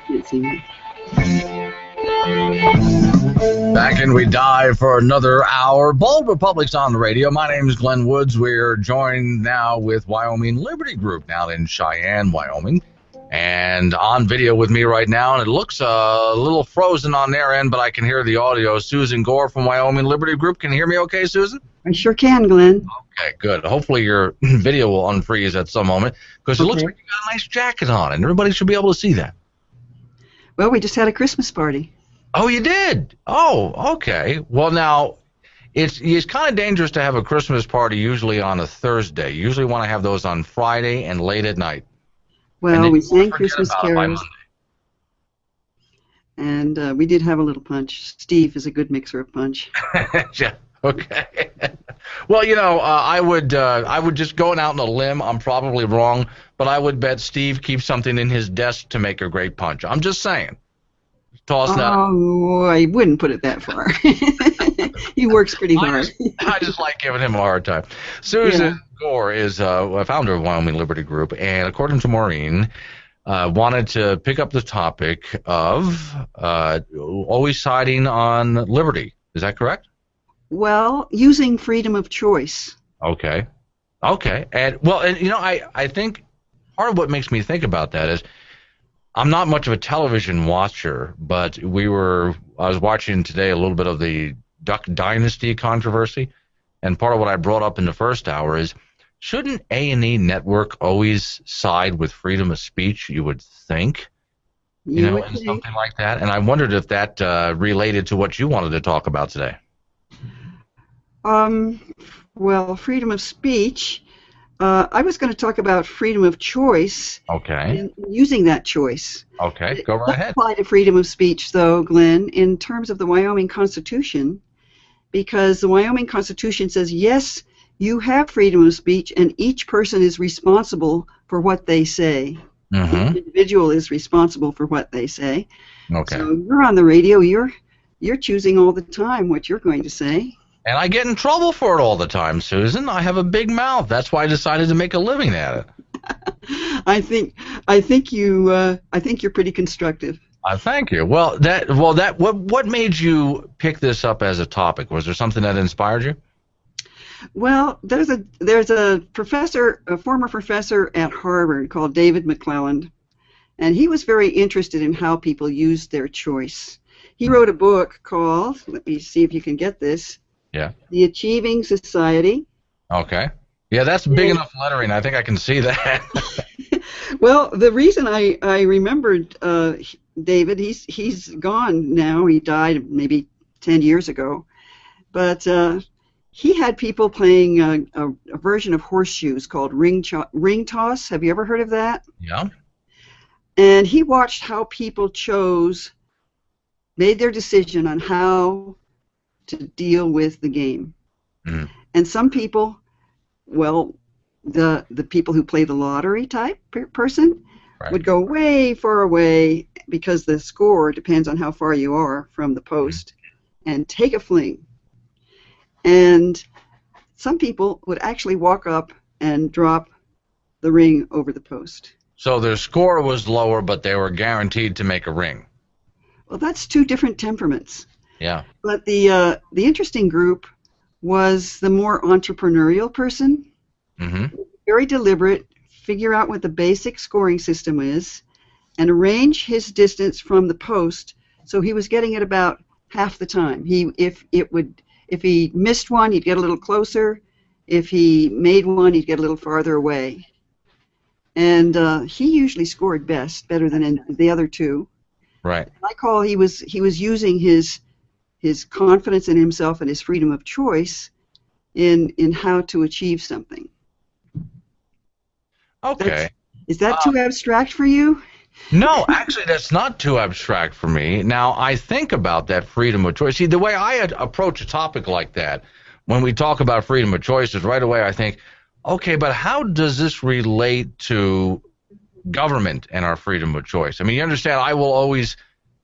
Can't see me. Back in we dive for another hour. Bold Republic's on the radio. My name is Glenn Woods. We're joined now with Wyoming Liberty Group now in Cheyenne, Wyoming. And on video with me right now, and it looks a little frozen on their end, but I can hear the audio. Susan Gore from Wyoming Liberty Group. Can you hear me okay, Susan? I sure can, Glenn. Okay, good. Hopefully your video will unfreeze at some moment, because it looks like you got a nice jacket on, and everybody should be able to see that. Well, we just had a Christmas party. Oh, you did? Oh, okay. Well, now, it's kind of dangerous to have a Christmas party usually on a Thursday. You usually want to have those on Friday and late at night. Well, we sang Christmas carols, and we did have a little punch. Steve is a good mixer of punch. Yeah, okay. Well, you know, I would just going out on a limb. I'm probably wrong, but I would bet Steve keeps something in his desk to make a great punch. I'm just saying. Toss that. Oh, I wouldn't put it that far. He works pretty hard. I just like giving him a hard time. Susan Gore is a founder of Wyoming Liberty Group, and according to Maureen, wanted to pick up the topic of always siding on liberty. Is that correct? Well, using freedom of choice. Okay. And you know, I think part of what makes me think about that is I'm not much of a television watcher, but I was watching today a little bit of the Duck Dynasty controversy, and part of what I brought up in the first hour is, shouldn't A&E Network always side with freedom of speech, you would think? You know, and something like that. And I wondered if that related to what you wanted to talk about today. Well, freedom of speech. I was going to talk about freedom of choice. Okay. And using that choice. Okay, go right ahead. Apply to freedom of speech, though, Glenn, in terms of the Wyoming Constitution, because the Wyoming Constitution says, yes, you have freedom of speech, and each person is responsible for what they say. Mm-hmm. Each individual is responsible for what they say. Okay. So you're on the radio. You're choosing all the time what you're going to say. And I get in trouble for it all the time, Susan. I have a big mouth. That's why I decided to make a living at it. I think you're pretty constructive. Thank you. What made you pick this up as a topic? Was there something that inspired you? Well, there's a professor, a former professor at Harvard called David McClelland, and he was very interested in how people used their choice. He wrote a book called, let me see if you can get this. Yeah. The Achieving Society. Okay. Yeah, that's big enough lettering. I think I can see that. Well, the reason I remembered David, he's gone now. He died maybe 10 years ago. But he had people playing a version of horseshoes called ring toss. Have you ever heard of that? Yeah. And he watched how people made their decision on how to deal with the game. Mm. And some people, well, the people who play the lottery type person would go way far away because the score depends on how far you are from the post and take a fling. And some people would actually walk up and drop the ring over the post. So their score was lower, but they were guaranteed to make a ring. Well, that's two different temperaments. Yeah. But the interesting group was the more entrepreneurial person, very deliberate, figure out what the basic scoring system is, and arrange his distance from the post so he was getting it about half the time. If he missed one, he'd get a little closer. If he made one, he'd get a little farther away. And he usually scored better than the other two. Right. I call he was using his confidence in himself and his freedom of choice in how to achieve something. Okay. Is that too abstract for you? No, actually, that's not too abstract for me. Now, I think about that freedom of choice. See, the way I approach a topic like that, when we talk about freedom of choice, is right away I think, okay, but how does this relate to government and our freedom of choice? I mean, you understand, I will always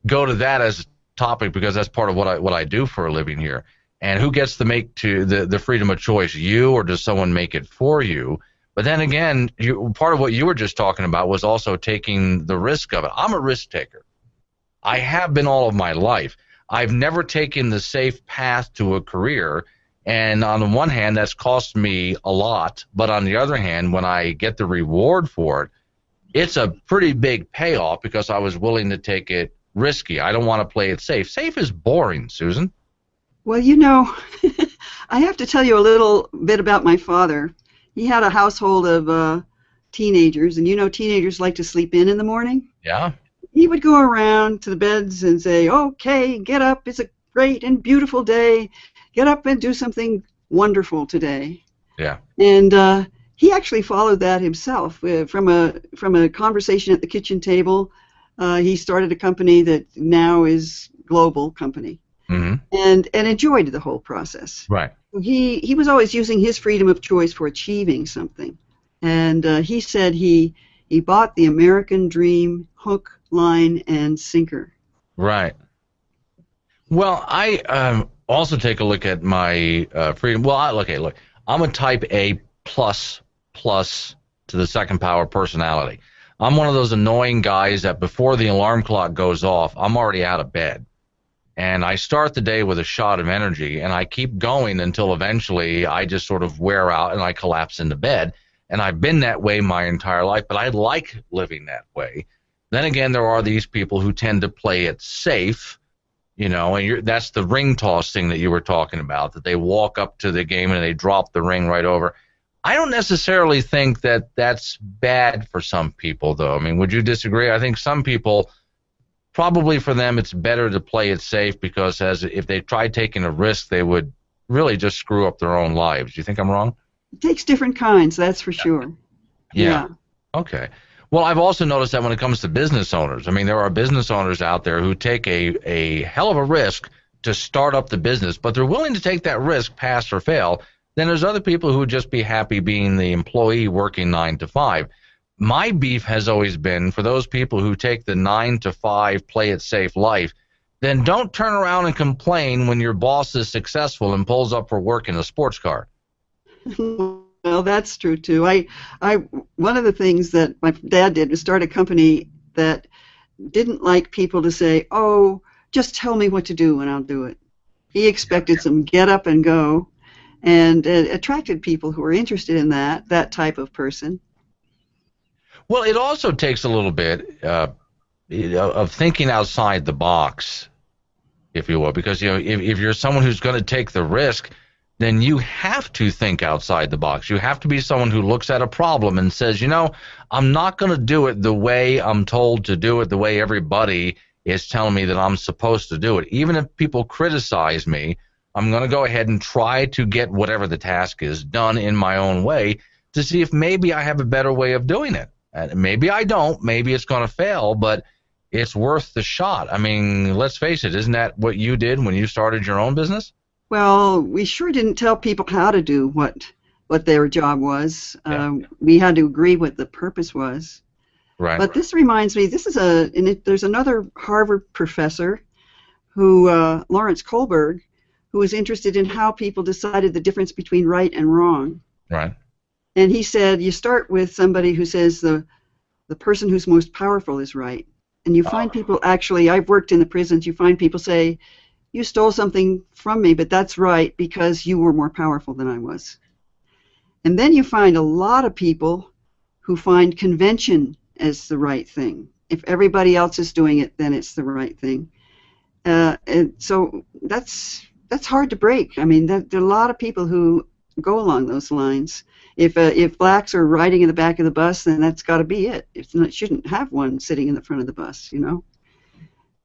go to that as a topic because that's part of what I do for a living here. And who gets to make the freedom of choice, you or does someone make it for you? But then again, part of what you were just talking about was also taking the risk of it. I'm a risk taker. I have been all of my life. I've never taken the safe path to a career. And on the one hand, that's cost me a lot. But on the other hand, when I get the reward for it, it's a pretty big payoff because I was willing to take it risky. I don't want to play it safe. Safe is boring, Susan. Well, I have to tell you a little bit about my father. He had a household of teenagers, and teenagers like to sleep in the morning. Yeah. He would go around to the beds and say, "Okay, get up. It's a great and beautiful day. Get up and do something wonderful today." Yeah. And he actually followed that himself. From a conversation at the kitchen table, he started a company that now is a global company, and enjoyed the whole process. Right. He was always using his freedom of choice for achieving something, and he said he bought the American dream hook, line, and sinker. Right. Well, I also take a look at my freedom. Well, look, I'm a type A plus to the second power personality. I'm one of those annoying guys that before the alarm clock goes off, I'm already out of bed. And I start the day with a shot of energy, and I keep going until eventually I just sort of wear out and I collapse into bed. And I've been that way my entire life, but I like living that way. Then again, there are these people who tend to play it safe, and that's the ring toss thing that you were talking about, that they walk up to the game and they drop the ring right over. I don't necessarily think that that's bad for some people, though. I mean, would you disagree? I think some people, probably for them, it's better to play it safe because if they tried taking a risk, they would really just screw up their own lives. Do you think I'm wrong? It takes different kinds, that's for sure. Yeah. Okay. Well, I've also noticed that when it comes to business owners, I mean, there are business owners out there who take a hell of a risk to start up the business, but they're willing to take that risk, pass or fail. Then there's other people who would just be happy being the employee working 9 to 5. My beef has always been for those people who take the 9 to 5 play it safe life, then don't turn around and complain when your boss is successful and pulls up for work in a sports car. Well, that's true too. One of the things that my dad did was start a company that didn't like people to say, "Oh, just tell me what to do and I'll do it." He expected some get up and go, and it attracted people who were interested in that type of person. Well, it also takes a little bit of thinking outside the box, if you will, because if you're someone who's going to take the risk, then you have to think outside the box. You have to be someone who looks at a problem and says, I'm not going to do it the way I'm told to do it, the way everybody is telling me that I'm supposed to do it. Even if people criticize me, I'm going to go ahead and try to get whatever the task is done in my own way to see if maybe I have a better way of doing it. And maybe I don't. Maybe it's going to fail, but it's worth the shot. I mean, let's face it. Isn't that what you did when you started your own business? Well, we sure didn't tell people how to do what their job was. Yeah. We had to agree what the purpose was. Right. But this reminds me, there's another Harvard professor who, Lawrence Kohlberg, who was interested in how people decided the difference between right and wrong. Right. And he said, you start with somebody who says the person who's most powerful is right. And you find people actually, I've worked in the prisons, you find people say, you stole something from me, but that's right because you were more powerful than I was. And then you find a lot of people who find convention as the right thing. If everybody else is doing it, then it's the right thing. And so that's hard to break. I mean, there are a lot of people who go along those lines. If blacks are riding in the back of the bus, then that's got to be it. It shouldn't have one sitting in the front of the bus,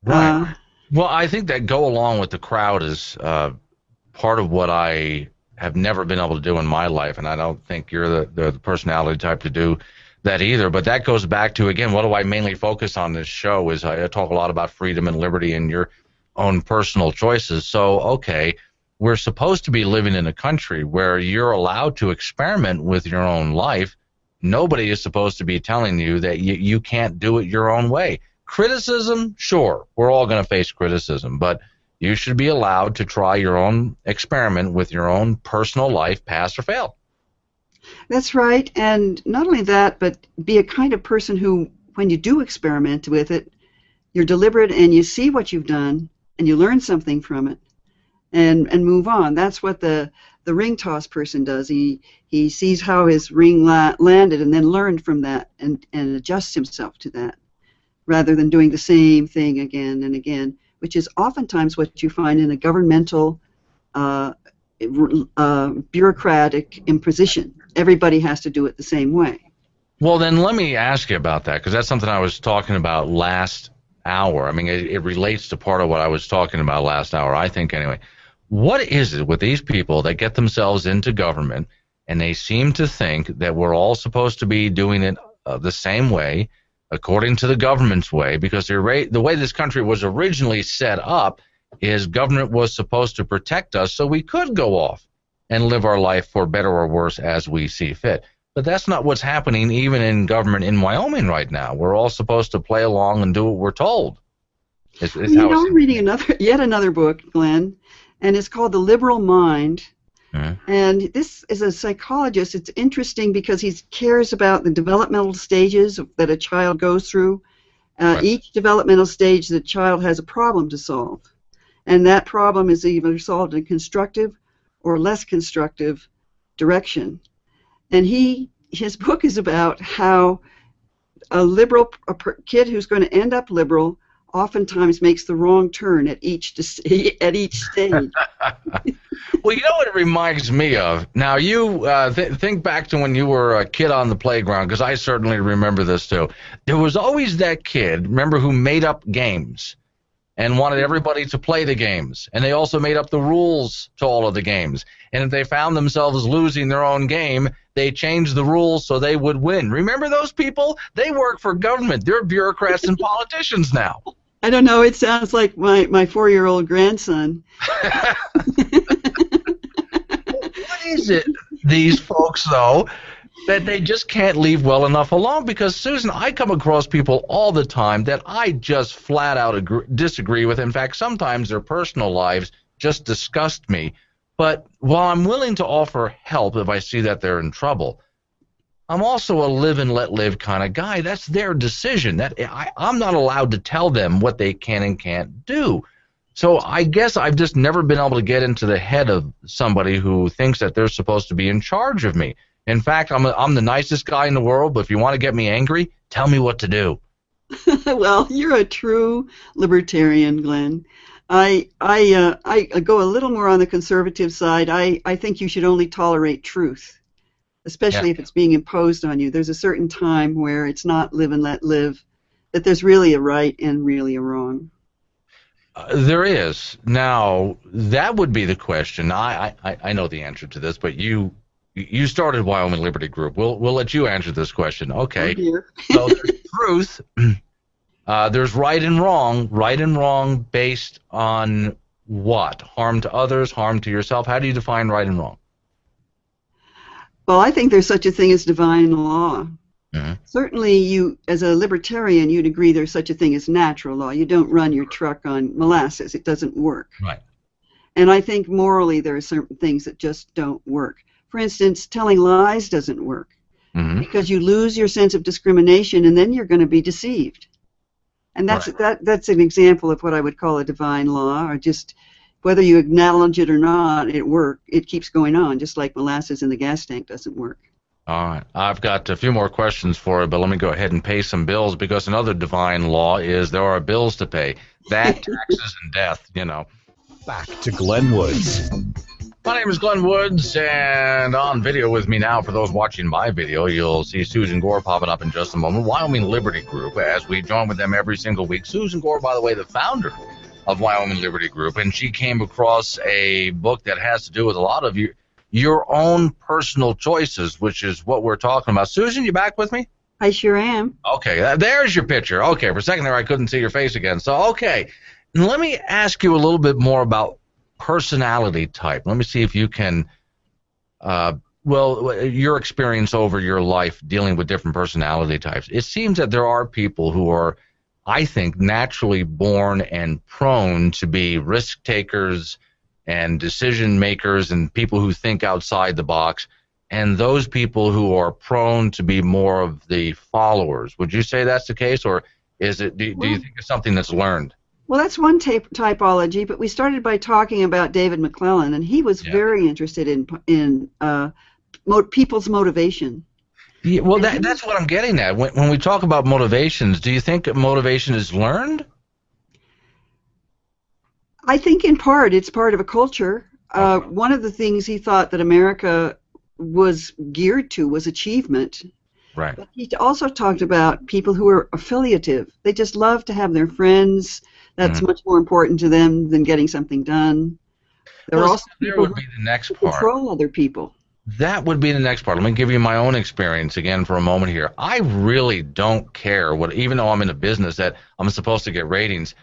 Right. Well, I think that go along with the crowd is part of what I have never been able to do in my life, and I don't think you're the personality type to do that either. But that goes back to, again, what do I mainly focus on this show is I talk a lot about freedom and liberty and your own personal choices. So, okay, we're supposed to be living in a country where you're allowed to experiment with your own life. Nobody is supposed to be telling you that you can't do it your own way. Criticism, sure, we're all going to face criticism, but you should be allowed to try your own experiment with your own personal life, pass or fail. That's right. And not only that, but be a kind of person who, when you do experiment with it, you're deliberate and you see what you've done and you learn something from it and move on. That's what the ring toss person does. He sees how his ring landed and then learned from that and adjusts himself to that rather than doing the same thing again and again, which is oftentimes what you find in a governmental bureaucratic imposition. Everybody has to do it the same way. Well, then let me ask you about that, because that's something I was talking about last hour. I mean, it relates to part of what I was talking about last hour, I think, anyway. What is it with these people that get themselves into government and they seem to think that we're all supposed to be doing it the same way, according to the government's way, because the way this country was originally set up is government was supposed to protect us so we could go off and live our life for better or worse as we see fit. But that's not what's happening even in government in Wyoming right now. We're all supposed to play along and do what we're told. I'm reading yet another book, Glenn, and it's called The Liberal Mind. Mm-hmm. And this is a psychologist. It's interesting because he cares about the developmental stages that a child goes through. Right. Each developmental stage, the child has a problem to solve. And that problem is either solved in a constructive or less constructive direction. And his book is about how a kid who's going to end up liberal oftentimes makes the wrong turn at each stage. Well, you know what it reminds me of? Now, you think back to when you were a kid on the playground, because I certainly remember this too. There was always that kid, remember, who made up games and wanted everybody to play the games. And they also made up the rules to all of the games. And if they found themselves losing their own game, they changed the rules so they would win. Remember those people? They work for government. They're bureaucrats and politicians now. I don't know. It sounds like my 4-year-old grandson. What is it, these folks, though, that they just can't leave well enough alone? Because, Susan, I come across people all the time that I just flat out disagree with. In fact, sometimes their personal lives just disgust me. But while I'm willing to offer help if I see that they're in trouble, I'm also a live and let live kind of guy. That's their decision. I'm not allowed to tell them what they can and can't do. So I guess I've just never been able to get into the head of somebody who thinks that they're supposed to be in charge of me. In fact, I'm the nicest guy in the world, but if you want to get me angry, tell me what to do. Well, you're a true libertarian, Glenn. I go a little more on the conservative side. I think you should only tolerate truth, especially if it's being imposed on you. There's a certain time where it's not live and let live, that there's really a right and really a wrong. There is. Now, that would be the question. I know the answer to this, but you started Wyoming Liberty Group. We'll let you answer this question. Okay. So there's truth. There's right and wrong based on what? Harm to others, harm to yourself? How do you define right and wrong? Well, I think there's such a thing as divine law. Mm-hmm. Certainly, you, as a libertarian, you'd agree there's such a thing as natural law. You don't run your truck on molasses. It doesn't work. Right. And I think morally there are certain things that just don't work. For instance, telling lies doesn't work because you lose your sense of discrimination and then you're going to be deceived. And that's an example of what I would call a divine law, or just whether you acknowledge it or not, it keeps going on, just like molasses in the gas tank doesn't work. All right. I've got a few more questions for you, but let me go ahead and pay some bills, because another divine law is there are bills to pay. That, taxes, and death, you know. Back to Glenn Woods. My name is Glenn Woods, and on video with me now, for those watching my video, you'll see Susan Gore popping up in just a moment. Wyoming Liberty Group, as we join with them every single week. Susan Gore, by the way, the founder of Wyoming Liberty Group, and she came across a book that has to do with a lot of your own personal choices, which is what we're talking about. Susan, you back with me? I sure am. Okay, there's your picture. Okay, for a second there I couldn't see your face again. So, okay, let me ask you a little bit more about personality type. Let me see if you can, your experience over your life dealing with different personality types. It seems that there are people who are, I think, naturally born and prone to be risk takers and decision makers and people who think outside the box. and those people who are prone to be more of the followers. Would you say that's the case, or is it? Do you think it's something that's learned? Well, that's one typology, but we started by talking about David McClellan, and he was very interested in people's motivation. Yeah, well, that's what I'm getting at. When we talk about motivations, do you think motivation is learned? I think in part it's part of a culture. Okay. One of the things he thought that America was geared to was achievement. Right. But he also talked about people who are affiliative. They just love to have their friends. That's much more important to them than getting something done. There are also there people would be the next who part. control other people. That would be the next part. Let me give you my own experience again for a moment here. I really don't care even though I'm in a business that I'm supposed to get ratings,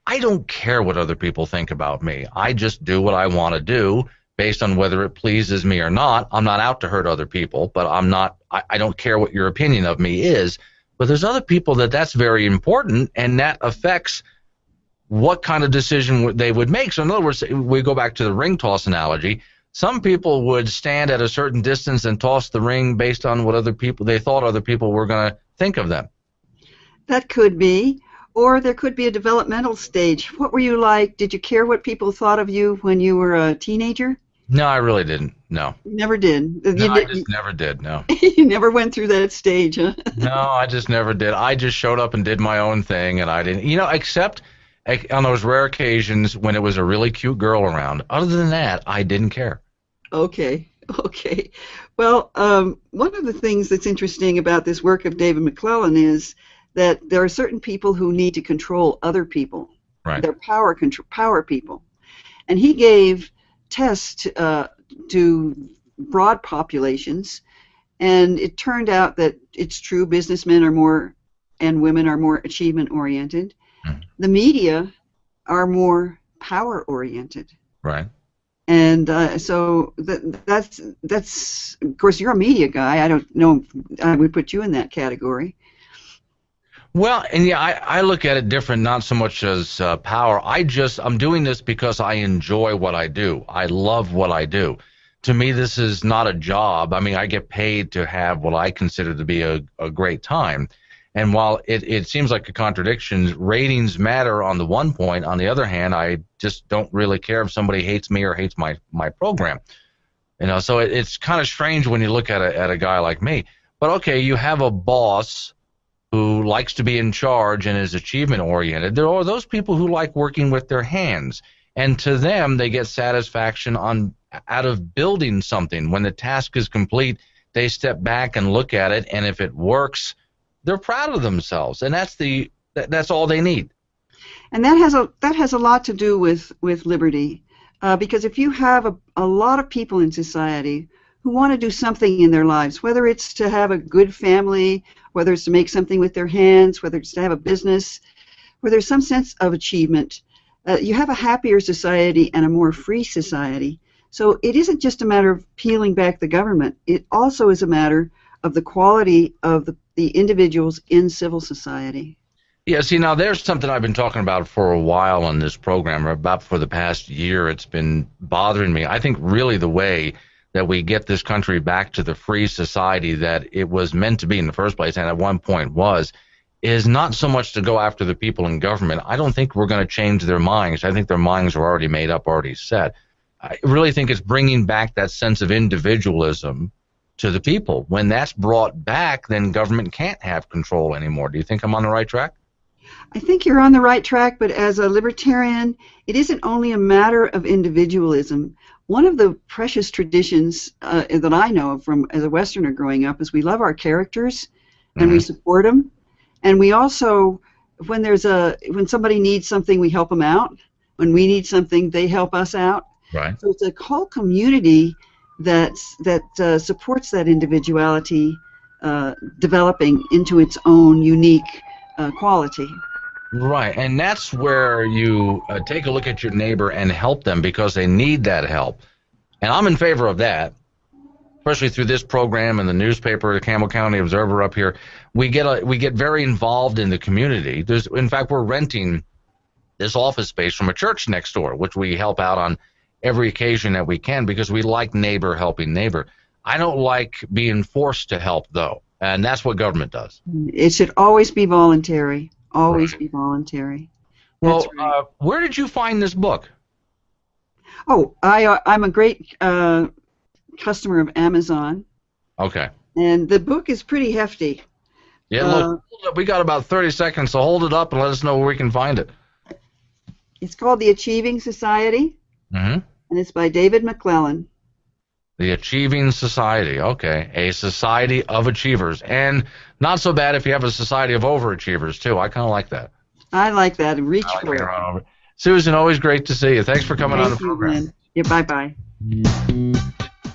I don't care what other people think about me. I just do what I want to do based on whether it pleases me or not. I'm not out to hurt other people, but I don't care what your opinion of me is. But there's other people that's very important, and that affects what kind of decision they would make. So in other words, we go back to the ring toss analogy. Some people would stand at a certain distance and toss the ring based on what they thought other people were going to think of them. That could be. Or there could be a developmental stage. What were you like? Did you care what people thought of you when you were a teenager? No, I really didn't. No. You never did. No, I just never did. No. You never went through that stage, huh? No, I just never did. I just showed up and did my own thing, and I didn't, except on those rare occasions when it was a really cute girl around. Other than that, I didn't care. Okay. Well, one of the things that's interesting about this work of David McClellan is that there are certain people who need to control other people. Right. They're power people. And he gave tests to broad populations, and it turned out that it's true businessmen are more and women are more achievement oriented. Mm. The media are more power oriented. Right. And so that's of course you're a media guy. I don't know if I would put you in that category. Well, and yeah, I look at it different, not so much as power. I'm doing this because I enjoy what I do. I love what I do. To me, this is not a job. I mean, I get paid to have what I consider to be a great time. And while it seems like a contradiction, ratings matter on the one point. On the other hand, I just don't really care if somebody hates me or hates my program. So it's kind of strange when you look at a guy like me. But okay, you have a boss who likes to be in charge and is achievement oriented. There are those people who like working with their hands, and to them they get satisfaction out of building something. When the task is complete, they step back and look at it, and if it works, they're proud of themselves, and that's all they need. And that has a lot to do with liberty, because if you have a lot of people in society who want to do something in their lives, whether it's to have a good family, whether it's to make something with their hands, whether it's to have a business, where there's some sense of achievement, you have a happier society and a more free society. So it isn't just a matter of peeling back the government. It also is a matter of the quality of the individuals in civil society. Yeah, see, now there's something I've been talking about for a while on this program, or about for the past year. It's been bothering me. I think really the way that we get this country back to the free society that it was meant to be in the first place, and at one point is not so much to go after the people in government. I don't think we're going to change their minds. I think their minds are already made up, already set. I really think it's bringing back that sense of individualism to the people. When that's brought back, then government can't have control anymore. Do you think I'm on the right track? I think you're on the right track, but as a libertarian, it isn't only a matter of individualism. One of the precious traditions that I know from as a Westerner growing up is we love our characters and we support them, and we also, when somebody needs something, we help them out. When we need something, they help us out. Right. So it's a whole community that supports that individuality developing into its own unique quality. Right, and that's where you take a look at your neighbor and help them because they need that help. And I'm in favor of that, especially through this program and the newspaper, the Campbell County Observer up here. We get very involved in the community. In fact, we're renting this office space from a church next door, which we help out on every occasion that we can because we like neighbor helping neighbor. I don't like being forced to help, though, and that's what government does. It should always be voluntary. Always Right. be voluntary. Well, That's right. where did you find this book? Oh, I'm a great customer of Amazon, Okay. and the book is pretty hefty. Yeah, look, we got about 30 seconds, so hold it up and let us know where we can find it. It's called The Achieving Society, Mm-hmm. and it's by David McClellan. The Achieving Society. Okay. A society of achievers. And not so bad if you have a society of overachievers, too. I kind of like that. I like that. Reach I like for hanging it. around over. Susan, always great to see you. Thanks for coming on the Thank you, program. Glenn. Yeah, bye-bye.